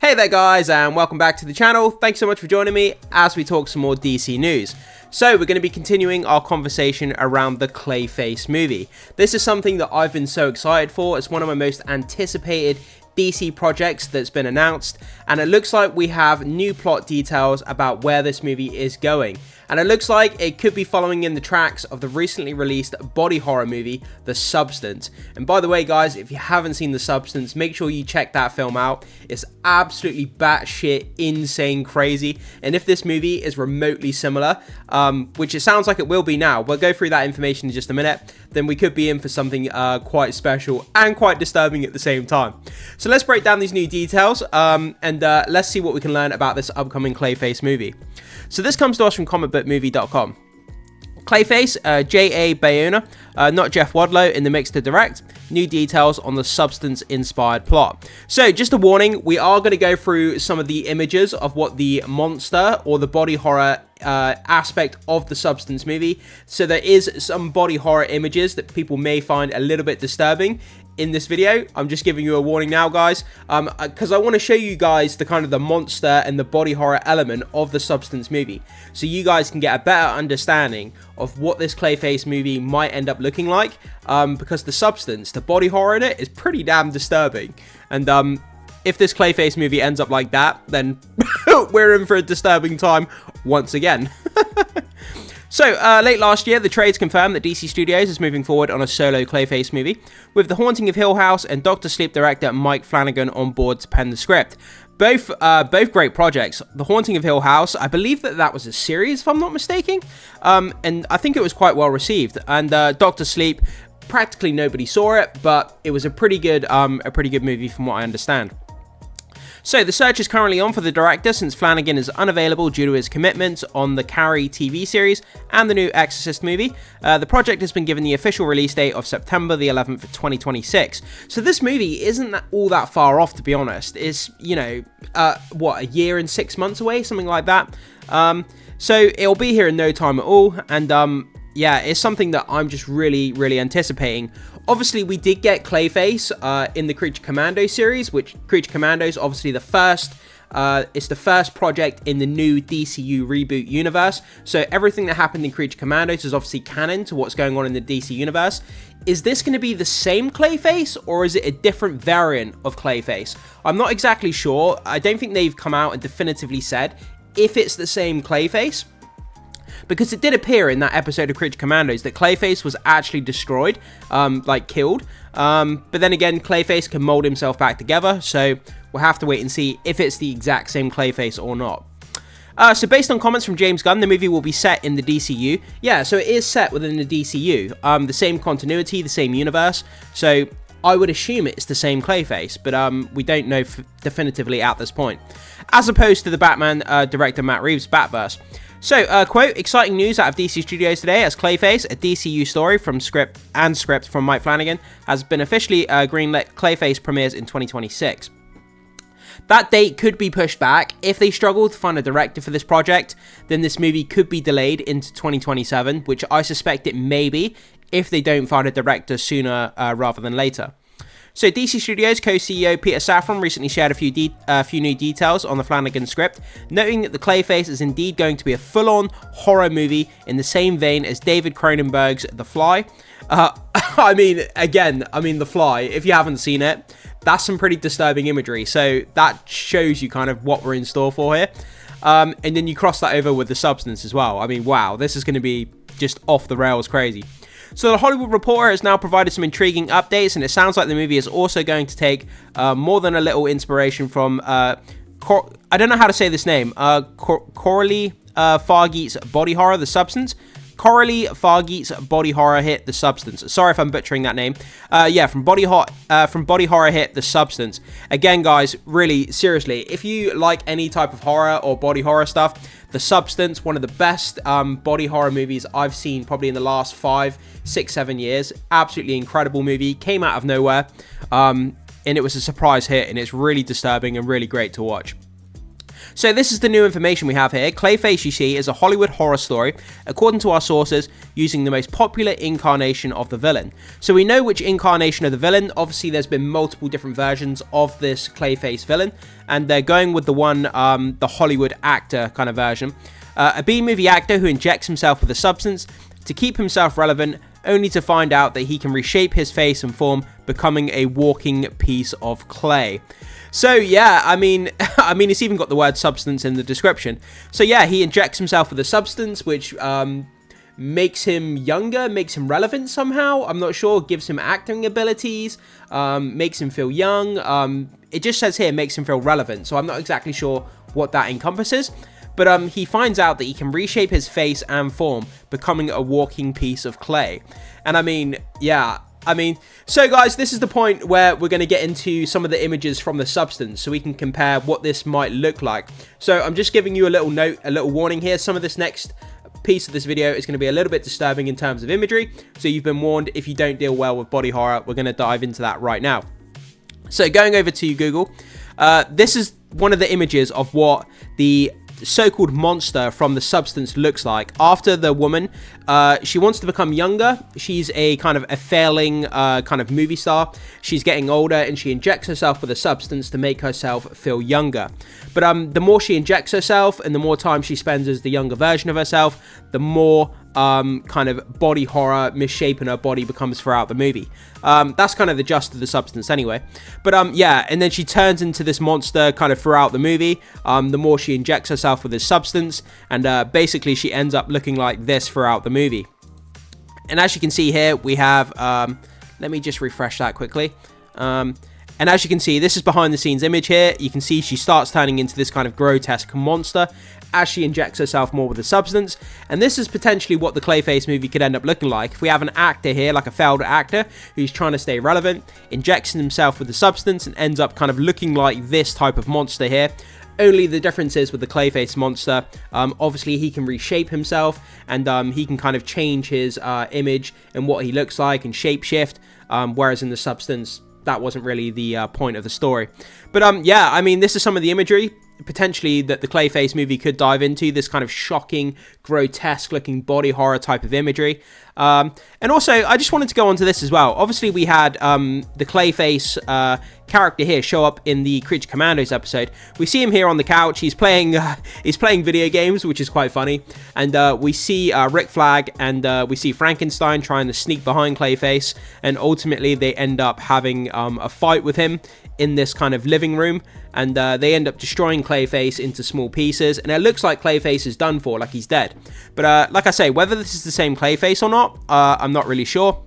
Hey there guys, and welcome back to the channel. Thanks so much for joining me as we talk some more DC news. So we're going to be continuing our conversation around the Clayface movie. This is something that I've been so excited for. It's one of my most anticipated DC projects that's been announced, and it looks like we have new plot details about where this movie is going. And it looks like it could be following in the tracks of the recently released body horror movie, The Substance. And by the way, guys, if you haven't seen The Substance, make sure you check that film out. It's absolutely batshit insane crazy. And if this movie is remotely similar, which it sounds like it will be now, we'll go through that information in just a minute, then we could be in for something quite special and quite disturbing at the same time. So let's break down these new details and let's see what we can learn about this upcoming Clayface movie. So this comes to us from comicbookmovie.com. Clayface, J.A. Bayona, not Jeff Wadlow, in the mix to direct. New details on the Substance-inspired plot. So, just a warning, we are going to go through some of the images of what the monster or the body horror aspect of the Substance movie. So there is some body horror images that people may find a little bit disturbing in this video. I'm just giving you a warning now, guys, because I want to show you guys the kind of the monster and the body horror element of the Substance movie, so you guys can get a better understanding of what this Clayface movie might end up looking like, because the Substance, the body horror in it, is pretty damn disturbing. And if this Clayface movie ends up like that, then we're in for a disturbing time once again. So, late last year, the trades confirmed that DC Studios is moving forward on a solo Clayface movie, with The Haunting of Hill House and Dr. Sleep director Mike Flanagan on board to pen the script. Both great projects. The Haunting of Hill House, I believe that was a series, if I'm not mistaken, and I think it was quite well received. And Dr. Sleep, practically nobody saw it, but it was a pretty good movie from what I understand. So, the search is currently on for the director since Flanagan is unavailable due to his commitments on the Carrie TV series and the new Exorcist movie. The project has been given the official release date of September the 11th, 2026. So, this movie isn't all that far off, to be honest. It's, you know, a year and 6 months away, something like that. So, it'll be here in no time at all, and yeah, it's something that I'm just really anticipating. Obviously, we did get Clayface in the Creature Commando series, which Creature Commando is obviously the first. It's the first project in the new DCU reboot universe. So everything that happened in Creature Commandos is obviously canon to what's going on in the DC universe. Is this going to be the same Clayface, or is it a different variant of Clayface? I'm not exactly sure. I don't think they've come out and definitively said if it's the same Clayface, because it did appear in that episode of Creature Commandos that Clayface was actually destroyed, killed. But then again, Clayface can mold himself back together, so we'll have to wait and see if it's the exact same Clayface or not. So based on comments from James Gunn, the movie will be set in the DCU. Yeah, so it is set within the DCU. The same continuity, the same universe. So I would assume it's the same Clayface, but we don't know definitively at this point. As opposed to the Batman director Matt Reeves' Batverse. So, quote, exciting news out of DC Studios today as Clayface, a DCU story from script from Mike Flanagan, has been officially greenlit. Clayface premieres in 2026. That date could be pushed back. If they struggle to find a director for this project, then this movie could be delayed into 2027, which I suspect it may be if they don't find a director sooner rather than later. So, DC Studios co-CEO Peter Safran recently shared a few new details on the Flanagan script, noting that the Clayface is indeed going to be a full-on horror movie in the same vein as David Cronenberg's The Fly. I mean, The Fly, if you haven't seen it, that's some pretty disturbing imagery, so that shows you kind of what we're in store for here. And then you cross that over with The Substance as well. I mean, wow, this is going to be just off the rails crazy. So The Hollywood Reporter has now provided some intriguing updates, and it sounds like the movie is also going to take more than a little inspiration from, I don't know how to say this name, Coralie Fargeet's body horror, The Substance. Coralie Fargeet's body horror hit, The Substance. Sorry if I'm butchering that name. Yeah, from body horror hit, The Substance. Again, guys, really, seriously, if you like any type of horror or body horror stuff, The Substance, one of the best body horror movies I've seen probably in the last 5, 6, 7 years. Absolutely incredible movie. Came out of nowhere, and it was a surprise hit, and it's really disturbing and really great to watch. So this is the new information we have here. Clayface, you see, is a Hollywood horror story, according to our sources, using the most popular incarnation of the villain. So we know which incarnation of the villain. Obviously, there's been multiple different versions of this Clayface villain, and they're going with the one, the Hollywood actor kind of version. A B-movie actor who injects himself with a substance to keep himself relevant, only to find out that he can reshape his face and form, becoming a walking piece of clay. So yeah, I mean, it's even got the word substance in the description. So yeah, he injects himself with a substance, which makes him younger, makes him relevant somehow. I'm not sure. Gives him acting abilities, makes him feel young. It just says here makes him feel relevant. So I'm not exactly sure what that encompasses. But he finds out that he can reshape his face and form, becoming a walking piece of clay. And I mean, yeah, so guys, this is the point where we're going to get into some of the images from the substance so we can compare what this might look like. So I'm just giving you a little note, a little warning here. Some of this next piece of this video is going to be a little bit disturbing in terms of imagery. So you've been warned. If you don't deal well with body horror, we're going to dive into that right now. So going over to Google, this is one of the images of what the so-called monster from the substance looks like. After the woman, she wants to become younger. She's a kind of a failing kind of movie star. She's getting older, and she injects herself with a substance to make herself feel younger. But the more she injects herself and the more time she spends as the younger version of herself, the more kind of body horror, misshapen her body becomes throughout the movie. That's kind of the gist of the substance anyway. But yeah, and then she turns into this monster kind of throughout the movie, the more she injects herself with this substance, and basically she ends up looking like this throughout the movie. And as you can see here, we have, let me just refresh that quickly. And as you can see, this is behind the scenes image here. You can see she starts turning into this kind of grotesque monster as she injects herself more with the substance. And this is potentially what the Clayface movie could end up looking like. If we have an actor here, like a failed actor, who's trying to stay relevant, injects himself with the substance and ends up kind of looking like this type of monster here. Only the difference is with the Clayface monster, obviously he can reshape himself, and he can kind of change his image and what he looks like and shapeshift, whereas in the substance, that wasn't really the point of the story. But yeah, I mean, this is some of the imagery potentially that the Clayface movie could dive into, this kind of shocking, grotesque looking body horror type of imagery. And also, I just wanted to go on to this as well. Obviously, we had the Clayface character here show up in the Creature Commandos episode. We see him here on the couch. He's playing video games, which is quite funny. And we see Rick Flag and we see Frankenstein trying to sneak behind Clayface. And ultimately, they end up having a fight with him in this kind of living room, and they end up destroying Clayface into small pieces, and it looks like Clayface is done for, like he's dead. But like I say, whether this is the same Clayface or not, I'm not really sure.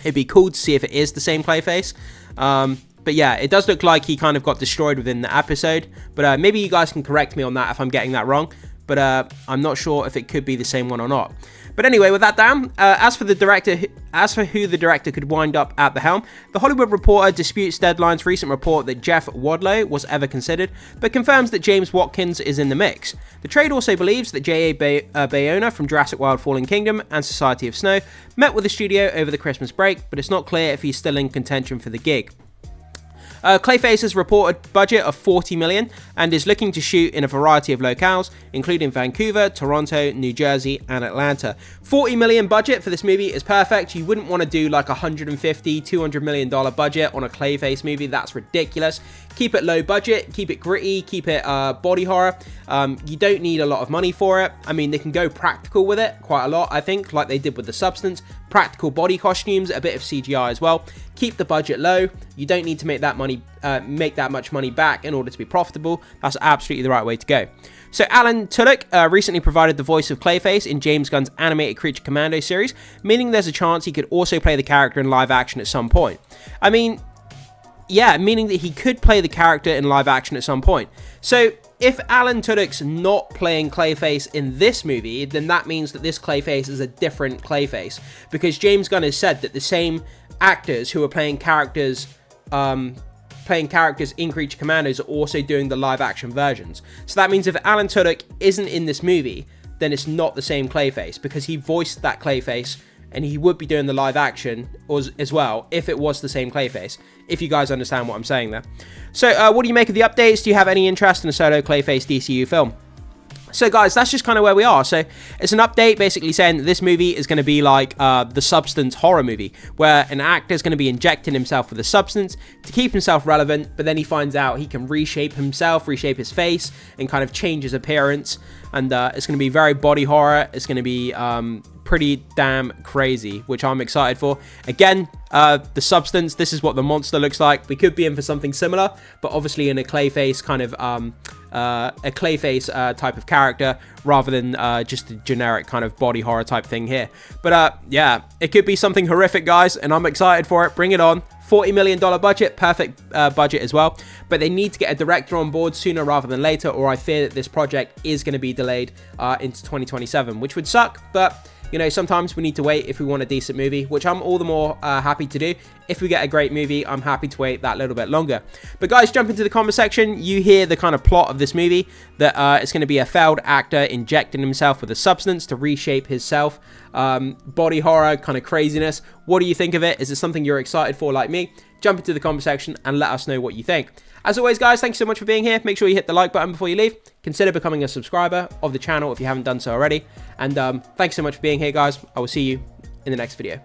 It'd be cool to see if it is the same Clayface. But yeah, it does look like he kind of got destroyed within the episode, but maybe you guys can correct me on that if I'm getting that wrong. But I'm not sure if it could be the same one or not. But anyway, with that down, as for who the director could wind up at the helm, The Hollywood Reporter disputes Deadline's recent report that Jeff Wadlow was ever considered, but confirms that James Watkins is in the mix. The trade also believes that J.A. Bayona from Jurassic World Fallen Kingdom and Society of Snow met with the studio over the Christmas break, but it's not clear if he's still in contention for the gig. Clayface has reported budget of $40 million and is looking to shoot in a variety of locales, including Vancouver, Toronto, New Jersey, and Atlanta. $40 million budget for this movie is perfect. You wouldn't want to do like $150, $200 million budget on a Clayface movie. That's ridiculous. Keep it low budget, keep it gritty, keep it body horror. You don't need a lot of money for it. I mean, they can go practical with it quite a lot, I think, like they did with The Substance. Practical body costumes, a bit of CGI as well. Keep the budget low. You don't need to make that much money back in order to be profitable. That's absolutely the right way to go. So Alan Tudyk recently provided the voice of Clayface in James Gunn's animated Creature Commando series, meaning there's a chance he could also play the character in live action at some point. I mean, yeah, meaning that he could play the character in live action at some point. So if Alan Tudyk's not playing Clayface in this movie, then that means that this Clayface is a different Clayface, because James Gunn has said that the same actors who are playing characters in Creature Commandos are also doing the live action versions. So that means if Alan Tudyk isn't in this movie, then it's not the same Clayface, because he voiced that Clayface and he would be doing the live action as well if it was the same Clayface, if you guys understand what I'm saying there. So what do you make of the updates? Do you have any interest in a solo Clayface DCU film? So guys, that's just kind of where we are. So it's an update basically saying that this movie is going to be like the Substance horror movie, where an actor is going to be injecting himself with a substance to keep himself relevant, but then he finds out he can reshape himself, reshape his face, and kind of change his appearance. And it's going to be very body horror. It's going to be pretty damn crazy, which I'm excited for. Again, the Substance, this is what the monster looks like. We could be in for something similar, but obviously in a Clayface kind of a Clayface type of character, rather than just a generic kind of body horror type thing here. But yeah, it could be something horrific, guys, and I'm excited for it. Bring it on. $40 million budget, perfect budget as well. But they need to get a director on board sooner rather than later, or I fear that this project is going to be delayed into 2027, which would suck. But you know, sometimes we need to wait if we want a decent movie, which I'm all the more happy to do. If we get a great movie, I'm happy to wait that little bit longer. But guys, jump into the comment section. You hear the kind of plot of this movie, that it's going to be a failed actor injecting himself with a substance to reshape himself. Body horror, kind of craziness. What do you think of it? Is it something you're excited for like me? Jump into the comment section and let us know what you think. As always, guys, thanks so much for being here. Make sure you hit the like button before you leave. Consider becoming a subscriber of the channel if you haven't done so already. And thanks so much for being here, guys. I will see you in the next video.